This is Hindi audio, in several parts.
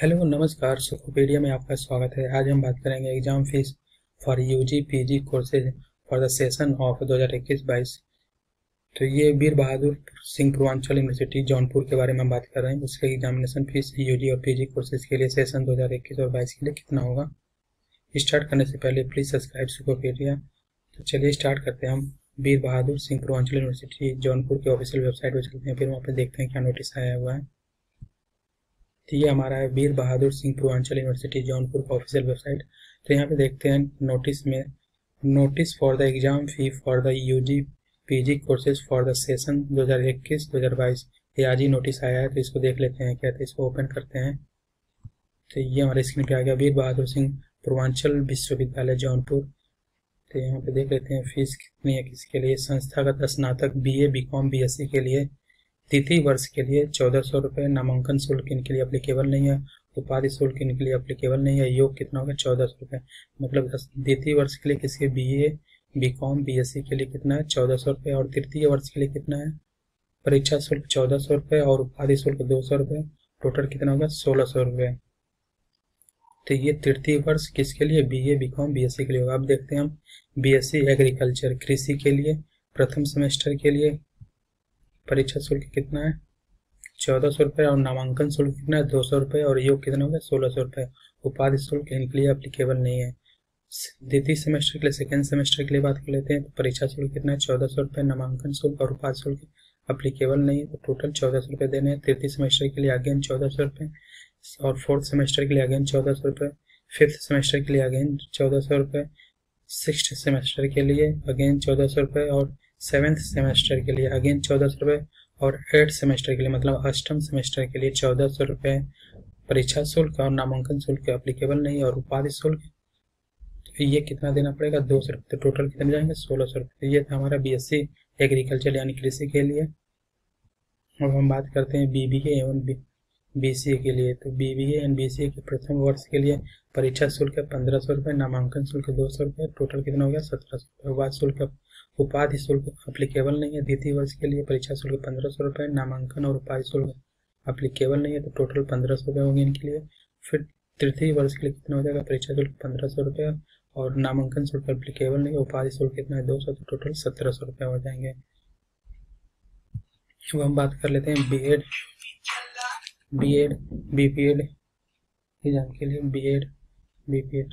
हेलो नमस्कार, सुखोपेडिया में आपका स्वागत है। आज हम बात करेंगे exam fees for UG PG courses for the session of 2021-22। तो ये वीर बहादुर सिंह पूर्वांचल यूनिवर्सिटी जौनपुर के बारे में हम बात कर रहे हैं। उसके एग्जामिनेशन फीस यूजी और पीजी कोर्सेज के लिए सेशन 2021 और 22 के लिए कितना होगा। स्टार्ट करने से पहले प्लीज़ सब्सक्राइब सुखोपेडिया। तो चलिए स्टार्ट करते हैं। हम वीर बहादुर सिंह पूर्वांचल यूनिवर्सिटी जौनपुर के ऑफिशियल वेबसाइट पर चलते हैं, फिर वहाँ पर देखते हैं क्या नोटिस आया हुआ है। तो ये हमारा है वीर बहादुर सिंह पूर्वांचल यूनिवर्सिटी जौनपुर का ऑफिशियल वेबसाइट। तो यहाँ पे देखते हैं नोटिस में, notice for the exam fee for the UG PG courses for the session 2021-2022। ये आज ही नोटिस आया है, तो इसको देख लेते हैं क्या। तो इसको ओपन करते हैं तो ये हमारे स्क्रीन पे आ गया, वीर बहादुर सिंह पूर्वांचल विश्वविद्यालय जौनपुर। तो यहाँ पे देख लेते हैं फीस कितनी है किसके लिए। संस्थागत स्नातक BA BCom BSc के लिए तृतीय वर्ष के लिए 1400 रुपये। नामांकन शुल्क इनके लिए अप्लीकेबल नहीं है। उपाधि शुल्क इनके लिए अप्लीकेबल नहीं है। योग कितना होगा 1400 रुपये। मतलब द्वितीय वर्ष के लिए किसके BA BCom BSc के लिए कितना है 1400 रुपये, और तृतीय वर्ष के लिए कितना है परीक्षा शुल्क 1400 रुपये और उपाधि शुल्क 200 रुपये। टोटल कितना होगा 1600 रुपये। तो ये तृतीय वर्ष किसके लिए BA BCom BSc के लिए होगा। अब देखते हैं हम BSc एग्रीकल्चर कृषि के लिए प्रथम सेमेस्टर के लिए परीक्षा शुल्क कितना है 1400 रुपये और नामांकन शुल्क कितना है 200 रुपये और योग कितना होगा 1600 रुपये। उपाधि शुल्क इनके लिए अप्लीकेबल नहीं है। द्वितीय सेमेस्टर के लिए सेकेंड सेमेस्टर के लिए बात कर लेते हैं। तो परीक्षा शुल्क कितना है 1400 रुपये, नामांकन शुल्क और उपाधि शुल्क अप्लीकेबल नहीं है, तो टोटल 1400 रुपये देने हैं। तृतीय सेमेस्टर के लिए अगेन 1400 रुपये और फोर्थ सेमेस्टर के लिए अगेन 1400 रुपये, फिफ्थ सेमेस्टर के लिए अगेन 1400 रुपये, सिक्स्थ सेमेस्टर के लिए अगेन 1400 रुपये और सेवेंथ सेमेस्टर के लिए अगेन 1400 रुपये और 8th सेमेस्टर के लिए मतलब अष्टम सेमेस्टर के लिए 1400 रुपये परीक्षा शुल्क और नामांकन शुल्क अप्लीकेबल नहीं और उपाधि शुल्क तो ये कितना देना पड़ेगा 200 रुपये। तो टोटल कितने जाएंगे 1600 रुपये। ये था हमारा BSc एग्रीकल्चर यानी कृषि के लिए। अब हम बात करते हैं BBA एवं BCA के लिए। तो BBA एंड BCA के प्रथम वर्ष के लिए परीक्षा शुल्क 1500 रुपये, नामांकन शुल्क 200 रुपये, टोटल कितना हो गया 1700 रुपये। उपाधि शुल्क उपाधि शुल्क अप्लीकेबल नहीं है। द्वितीय वर्ष के लिए परीक्षा शुल्क 1500 रुपये, नामांकन और उपाधि शुल्क अप्लीकेबल नहीं है, तो टोटल 1500 रुपये होंगे इनके लिए। फिर तृतीय वर्ष के लिए कितना हो जाएगा परीक्षा शुल्क 1500 रुपये और नामांकन शुल्क अप्लीकेबल नहीं है, उपाधि शुल्क कितना है 200, तो टोटल 1700 रुपये हो जाएंगे। अब हम बात कर लेते हैं BEd BPEd एग्जाम के लिए। BEd BPEd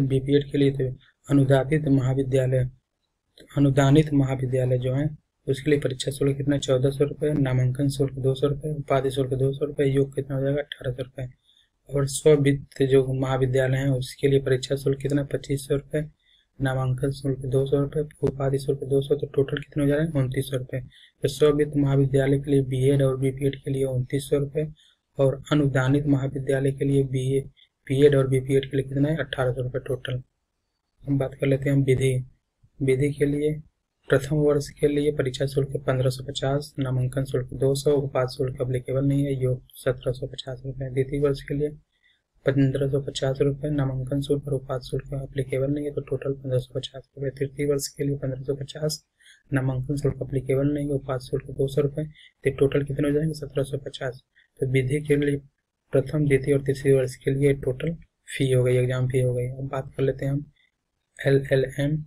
BPEd के लिए तो अनुदानित महाविद्यालय जो है उसके लिए परीक्षा शुल्क कितना 1400 रुपये, नामांकन शुल्क 200 रुपये, उपाधि शुल्क 200 रुपये, योग कितना हो जाएगा 1800 रुपये। और स्ववित्त जो महाविद्यालय हैं उसके लिए परीक्षा शुल्क कितना 2500 रुपये, नामांकन शुल्क 200 रुपये, उपाधि शुल्क 200, तो टोटल कितने हो जा रहे हैं 2900 रुपये। तो स्ववित्त महाविद्यालय के लिए BEd और BPEd के लिए 2900 रुपये और अनुदानित महाविद्यालय के लिए BEd और BPEd के लिए कितना है 1800 रुपये टोटल। हम बात कर लेते हैं विधि के लिए प्रथम वर्ष के लिए परीक्षा शुल्क 1550, नामांकन शुल्क 200, उपाधि शुल्क अप्लीकेबल नहीं है, योग 1750 रुपये। द्वितीय वर्ष के लिए 1550 रुपये, नामांकन शुल्क और उपाधि शुल्क अप्लीकेबल नहीं है, तो टोटल 1550 रुपये। तृतीय वर्ष के लिए 1550, नामांकन शुल्क अप्लीकेबल नहीं है, उपाधि शुल्क 200 रुपये, तो टोटल कितने हो जाएंगे 1750। तो विधि के लिए प्रथम द्वितीय और तीसरे वर्ष के लिए टोटल फी हो गई, एग्जाम फी हो गई। अब बात कर लेते हैं हम LLM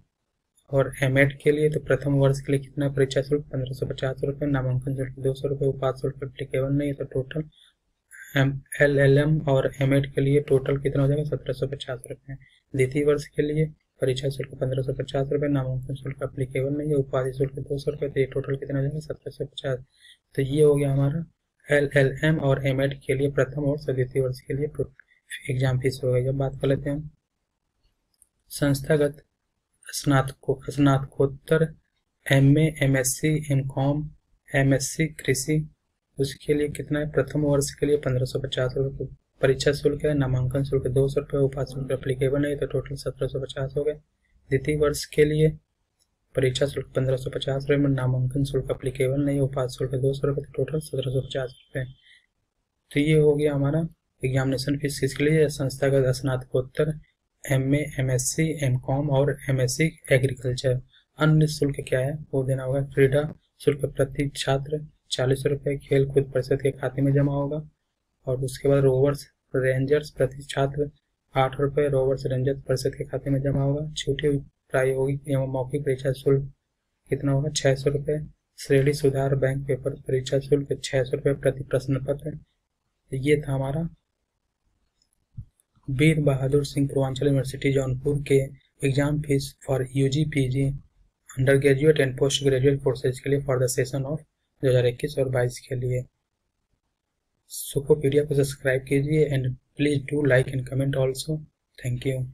और MEd के लिए। तो प्रथम वर्ष के लिए कितना परीक्षा शुल्क 1550 रुपये, नामांकन शुल्क 200 रुपये, उपाधि शुल्क अप्लीकेबल नहीं है, तो टोटल LLM और MEd के लिए टोटल कितना हो जाएगा 1750 रुपये। द्वितीय वर्ष के लिए परीक्षा शुल्क 1550 रुपये, नामांकन शुल्क अप्लीकेबल नहीं है, उपाधि शुल्क 200 रुपये, तो ये टोटल कितना हो जाएगा 1750। तो ये हो गया हमारा LLM और MEd के लिए प्रथम वर्ष और द्वितीय वर्ष के लिए एग्जाम फीस हो गई। जब बात कर लेते हैं संस्थागत स्नातकोत्तर MA MSc MCom MSc कृषि उसके लिए कितना है प्रथम वर्ष के लिए 1550 रुपये परीक्षा शुल्क है, नामांकन शुल्क 200 रुपये, उपाधि शुल्क अप्लीकेबल नहीं, तो टोटल 1750 हो गए। द्वितीय वर्ष के लिए परीक्षा शुल्क 1550 रुपये में नामांकन शुल्क अप्लीकेबल नहीं, उपाधि शुल्क 200 रुपये, तो टोटल 1750 रुपये। तो ये हो गया हमारा एग्जामिनेशन फीस किसके लिए संस्थागत स्नातकोत्तर MA MSc MCom और MSc एग्रीकल्चर। अन्य शुल्क क्या है वो देना होगा। क्रीड़ा शुल्क प्रति छात्र 40 रुपये खेल कूद परिषद के खाते में जमा होगा। और उसके बाद रोवर्स रेंजर्स प्रति छात्र 8 रुपये रोवर्स रेंजर्स परिषद के खाते में जमा होगा। छोटी प्रायोगिक एवं मौखिक परीक्षा शुल्क कितना होगा? 600 रुपये। श्रेणी सुधार बैंक पेपर परीक्षा शुल्क 600 रुपये प्रति प्रश्न पत्र। ये था हमारा वीर बहादुर सिंह पूर्वांचल यूनिवर्सिटी जौनपुर के exam fees for UG PG undergraduate and postgraduate courses के लिए फॉर द सेशन ऑफ 2021 और 22 के लिए। सुकोपीडिया को सब्सक्राइब कीजिए and please do like and comment also. Thank you.